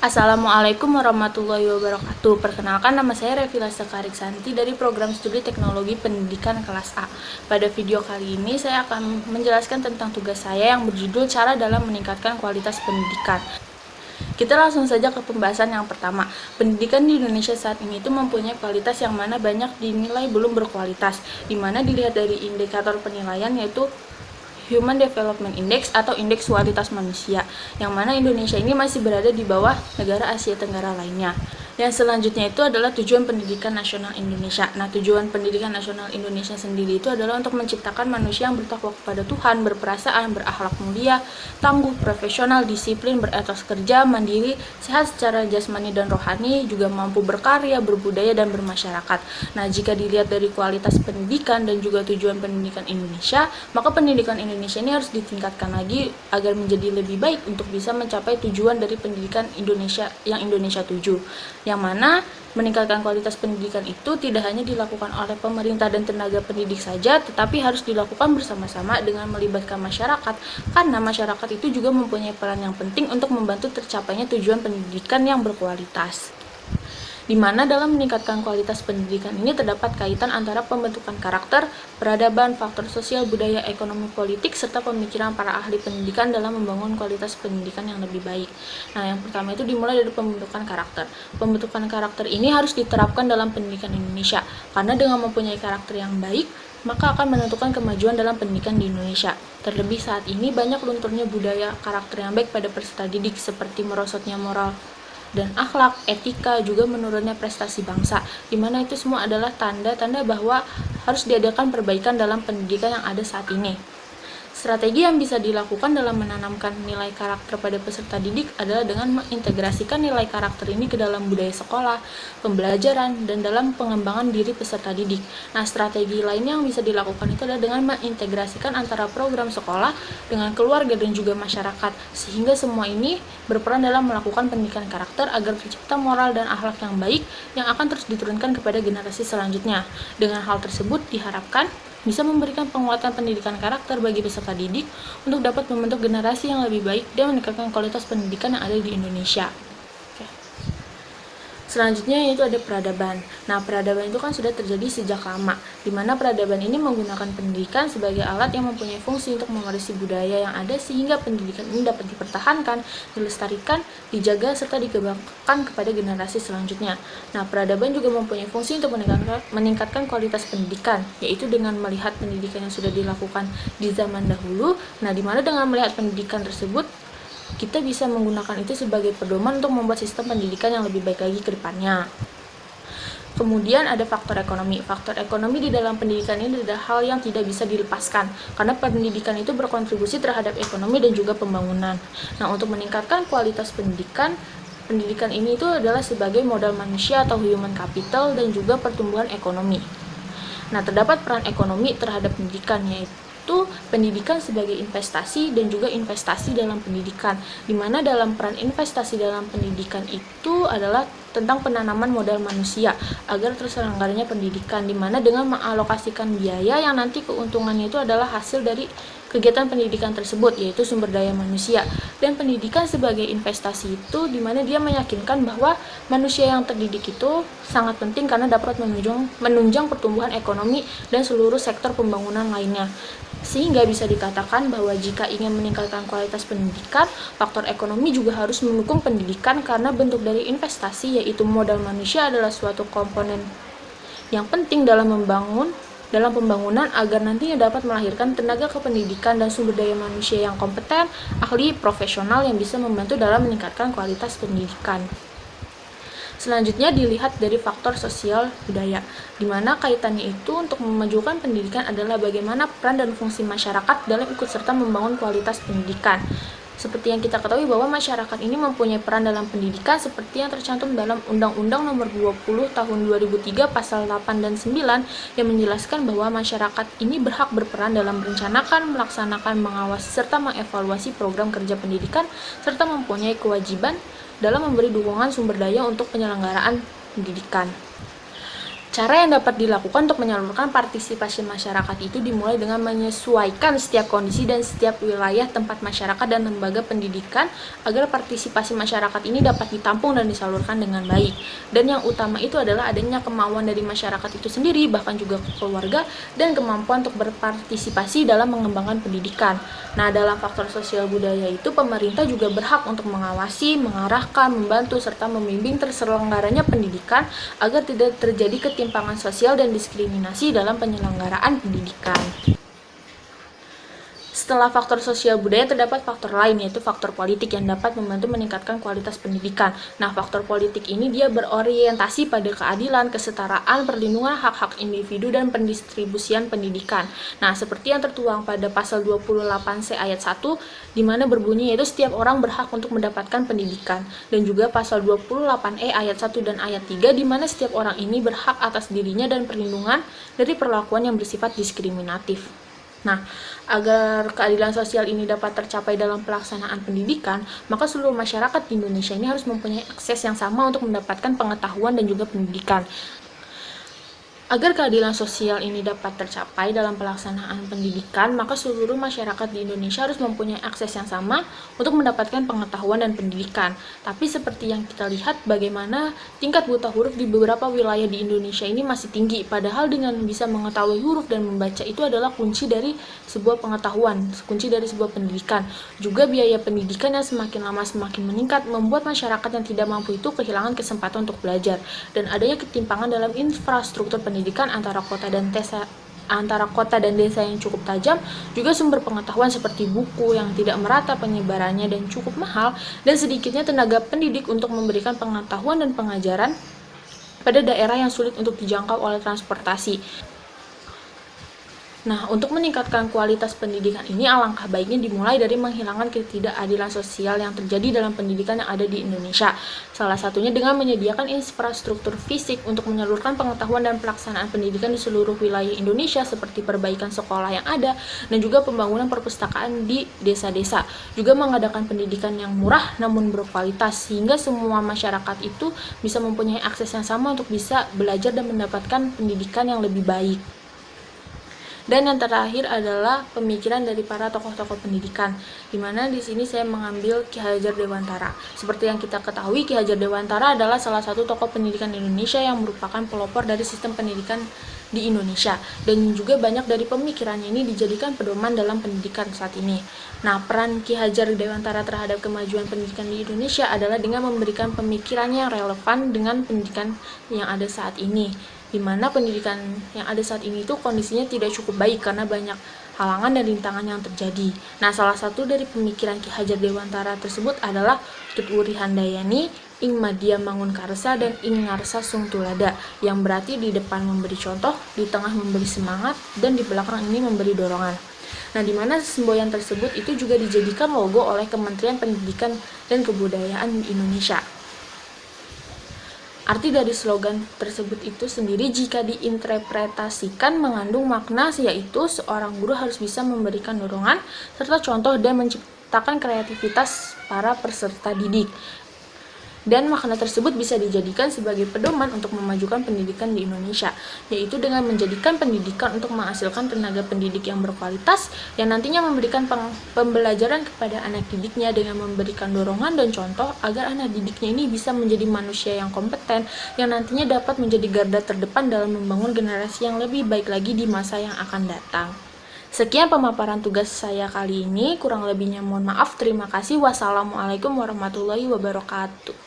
Assalamualaikum warahmatullahi wabarakatuh. Perkenalkan, nama saya Revila Sekarisanti dari Program Studi Teknologi Pendidikan kelas A. Pada video kali ini saya akan menjelaskan tentang tugas saya yang berjudul Cara dalam Meningkatkan Kualitas Pendidikan. Kita langsung saja ke pembahasan yang pertama. Pendidikan di Indonesia saat ini itu mempunyai kualitas yang mana banyak dinilai belum berkualitas, di mana dilihat dari indikator penilaian yaitu Human Development Index atau Indeks Kualitas Manusia, yang mana Indonesia ini masih berada di bawah negara Asia Tenggara lainnya. Yang selanjutnya itu adalah tujuan pendidikan nasional Indonesia. Nah, tujuan pendidikan nasional Indonesia sendiri itu adalah untuk menciptakan manusia yang bertakwa kepada Tuhan, berperasaan, berakhlak mulia, tangguh, profesional, disiplin, beretos kerja, mandiri, sehat secara jasmani dan rohani, juga mampu berkarya, berbudaya, dan bermasyarakat. Nah, jika dilihat dari kualitas pendidikan dan juga tujuan pendidikan Indonesia, maka pendidikan Indonesia ini harus ditingkatkan lagi agar menjadi lebih baik untuk bisa mencapai tujuan dari pendidikan Indonesia yang Indonesia tuju. Yang mana meningkatkan kualitas pendidikan itu tidak hanya dilakukan oleh pemerintah dan tenaga pendidik saja, tetapi harus dilakukan bersama-sama dengan melibatkan masyarakat, karena masyarakat itu juga mempunyai peran yang penting untuk membantu tercapainya tujuan pendidikan yang berkualitas. Di mana dalam meningkatkan kualitas pendidikan ini terdapat kaitan antara pembentukan karakter, peradaban, faktor sosial, budaya, ekonomi, politik, serta pemikiran para ahli pendidikan dalam membangun kualitas pendidikan yang lebih baik. Nah, yang pertama itu dimulai dari pembentukan karakter. Pembentukan karakter ini harus diterapkan dalam pendidikan Indonesia, karena dengan mempunyai karakter yang baik, maka akan menentukan kemajuan dalam pendidikan di Indonesia. Terlebih saat ini banyak lunturnya budaya karakter yang baik pada peserta didik, seperti merosotnya moral dan akhlak, etika, juga menurunnya prestasi bangsa, di mana itu semua adalah tanda-tanda bahwa harus diadakan perbaikan dalam pendidikan yang ada saat ini. Strategi yang bisa dilakukan dalam menanamkan nilai karakter pada peserta didik adalah dengan mengintegrasikan nilai karakter ini ke dalam budaya sekolah, pembelajaran, dan dalam pengembangan diri peserta didik. Nah, strategi lainnya yang bisa dilakukan itu adalah dengan mengintegrasikan antara program sekolah dengan keluarga dan juga masyarakat, sehingga semua ini berperan dalam melakukan pendidikan karakter agar tercipta moral dan akhlak yang baik yang akan terus diturunkan kepada generasi selanjutnya. Dengan hal tersebut diharapkan bisa memberikan penguatan pendidikan karakter bagi peserta didik untuk dapat membentuk generasi yang lebih baik dan meningkatkan kualitas pendidikan yang ada di Indonesia. Selanjutnya yaitu ada peradaban. Nah, peradaban itu kan sudah terjadi sejak lama, di mana peradaban ini menggunakan pendidikan sebagai alat yang mempunyai fungsi untuk mewarisi budaya yang ada sehingga pendidikan ini dapat dipertahankan, dilestarikan, dijaga, serta dikembangkan kepada generasi selanjutnya. Nah, peradaban juga mempunyai fungsi untuk meningkatkan kualitas pendidikan, yaitu dengan melihat pendidikan yang sudah dilakukan di zaman dahulu. Nah, di mana dengan melihat pendidikan tersebut, kita bisa menggunakan itu sebagai pedoman untuk membuat sistem pendidikan yang lebih baik lagi ke depannya. Kemudian ada faktor ekonomi. Faktor ekonomi di dalam pendidikan ini adalah hal yang tidak bisa dilepaskan, karena pendidikan itu berkontribusi terhadap ekonomi dan juga pembangunan. Nah, untuk meningkatkan kualitas pendidikan ini itu adalah sebagai modal manusia atau human capital dan juga pertumbuhan ekonomi. Nah, terdapat peran ekonomi terhadap pendidikan, yaitu pendidikan sebagai investasi dan juga investasi dalam pendidikan, di mana dalam peran investasi dalam pendidikan itu adalah tentang penanaman modal manusia agar terselenggaranya pendidikan, di mana dengan mengalokasikan biaya yang nanti keuntungannya itu adalah hasil dari kegiatan pendidikan tersebut, yaitu sumber daya manusia. Dan pendidikan sebagai investasi itu di mana dia meyakinkan bahwa manusia yang terdidik itu sangat penting karena dapat menunjang pertumbuhan ekonomi dan seluruh sektor pembangunan lainnya. Sehingga bisa dikatakan bahwa jika ingin meningkatkan kualitas pendidikan, faktor ekonomi juga harus mendukung pendidikan, karena bentuk dari investasi yaitu modal manusia adalah suatu komponen yang penting dalam pembangunan agar nantinya dapat melahirkan tenaga kependidikan dan sumber daya manusia yang kompeten, ahli, profesional yang bisa membantu dalam meningkatkan kualitas pendidikan. Selanjutnya dilihat dari faktor sosial budaya, di mana kaitannya itu untuk memajukan pendidikan adalah bagaimana peran dan fungsi masyarakat dalam ikut serta membangun kualitas pendidikan. Seperti yang kita ketahui bahwa masyarakat ini mempunyai peran dalam pendidikan seperti yang tercantum dalam Undang-Undang Nomor 20 Tahun 2003 Pasal 8 dan 9 yang menjelaskan bahwa masyarakat ini berhak berperan dalam merencanakan, melaksanakan, mengawasi, serta mengevaluasi program kerja pendidikan, serta mempunyai kewajiban dalam memberi dukungan sumber daya untuk penyelenggaraan pendidikan. Cara yang dapat dilakukan untuk menyalurkan partisipasi masyarakat itu dimulai dengan menyesuaikan setiap kondisi dan setiap wilayah tempat masyarakat dan lembaga pendidikan agar partisipasi masyarakat ini dapat ditampung dan disalurkan dengan baik. Dan yang utama itu adalah adanya kemauan dari masyarakat itu sendiri, bahkan juga keluarga, dan kemampuan untuk berpartisipasi dalam mengembangkan pendidikan. Nah, dalam faktor sosial budaya itu, pemerintah juga berhak untuk mengawasi, mengarahkan, membantu, serta membimbing terselenggaranya pendidikan agar tidak terjadi ketimpangan sosial dan diskriminasi dalam penyelenggaraan pendidikan. Setelah faktor sosial budaya, terdapat faktor lain, yaitu faktor politik yang dapat membantu meningkatkan kualitas pendidikan. Nah, faktor politik ini dia berorientasi pada keadilan, kesetaraan, perlindungan hak-hak individu, dan pendistribusian pendidikan. Nah, seperti yang tertuang pada pasal 28C ayat 1, di mana berbunyi yaitu setiap orang berhak untuk mendapatkan pendidikan. Dan juga pasal 28E ayat 1 dan ayat 3, di mana setiap orang ini berhak atas dirinya dan perlindungan dari perlakuan yang bersifat diskriminatif. Nah, agar keadilan sosial ini dapat tercapai dalam pelaksanaan pendidikan, maka seluruh masyarakat di Indonesia ini harus mempunyai akses yang sama untuk mendapatkan pengetahuan dan juga pendidikan. Agar keadilan sosial ini dapat tercapai dalam pelaksanaan pendidikan, maka seluruh masyarakat di Indonesia harus mempunyai akses yang sama untuk mendapatkan pengetahuan dan pendidikan. Tapi seperti yang kita lihat, bagaimana tingkat buta huruf di beberapa wilayah di Indonesia ini masih tinggi, padahal dengan bisa mengetahui huruf dan membaca itu adalah kunci dari sebuah pengetahuan, kunci dari sebuah pendidikan. Juga biaya pendidikan yang semakin lama semakin meningkat membuat masyarakat yang tidak mampu itu kehilangan kesempatan untuk belajar, dan adanya ketimpangan dalam infrastruktur pendidikan antara kota dan desa yang cukup tajam, juga sumber pengetahuan seperti buku yang tidak merata penyebarannya dan cukup mahal, dan sedikitnya tenaga pendidik untuk memberikan pengetahuan dan pengajaran pada daerah yang sulit untuk dijangkau oleh transportasi. Nah, untuk meningkatkan kualitas pendidikan ini, alangkah baiknya dimulai dari menghilangkan ketidakadilan sosial yang terjadi dalam pendidikan yang ada di Indonesia. Salah satunya dengan menyediakan infrastruktur fisik untuk menyalurkan pengetahuan dan pelaksanaan pendidikan di seluruh wilayah Indonesia, seperti perbaikan sekolah yang ada dan juga pembangunan perpustakaan di desa-desa. Juga mengadakan pendidikan yang murah namun berkualitas, sehingga semua masyarakat itu bisa mempunyai akses yang sama untuk bisa belajar dan mendapatkan pendidikan yang lebih baik. Dan yang terakhir adalah pemikiran dari para tokoh-tokoh pendidikan, di mana di sini saya mengambil Ki Hajar Dewantara. Seperti yang kita ketahui, Ki Hajar Dewantara adalah salah satu tokoh pendidikan Indonesia yang merupakan pelopor dari sistem pendidikan di Indonesia, dan juga banyak dari pemikirannya ini dijadikan pedoman dalam pendidikan saat ini. Nah, peran Ki Hajar Dewantara terhadap kemajuan pendidikan di Indonesia adalah dengan memberikan pemikirannya yang relevan dengan pendidikan yang ada saat ini, di mana pendidikan yang ada saat ini itu kondisinya tidak cukup baik karena banyak halangan dan rintangan yang terjadi. Nah, salah satu dari pemikiran Ki Hajar Dewantara tersebut adalah Tut Wuri Handayani, Ing Madya Mangun Karsa, dan Ing Ngarsa Sung Tulada, yang berarti di depan memberi contoh, di tengah memberi semangat, dan di belakang ini memberi dorongan. Nah, di mana semboyan tersebut itu juga dijadikan logo oleh Kementerian Pendidikan dan Kebudayaan Indonesia. Arti dari slogan tersebut itu sendiri jika diinterpretasikan mengandung makna, yaitu seorang guru harus bisa memberikan dorongan serta contoh dan menciptakan kreativitas para peserta didik. Dan makna tersebut bisa dijadikan sebagai pedoman untuk memajukan pendidikan di Indonesia, yaitu dengan menjadikan pendidikan untuk menghasilkan tenaga pendidik yang berkualitas, yang nantinya memberikan pembelajaran kepada anak didiknya dengan memberikan dorongan dan contoh agar anak didiknya ini bisa menjadi manusia yang kompeten, yang nantinya dapat menjadi garda terdepan dalam membangun generasi yang lebih baik lagi di masa yang akan datang. Sekian pemaparan tugas saya kali ini, kurang lebihnya mohon maaf. Terima kasih. Wassalamualaikum warahmatullahi wabarakatuh.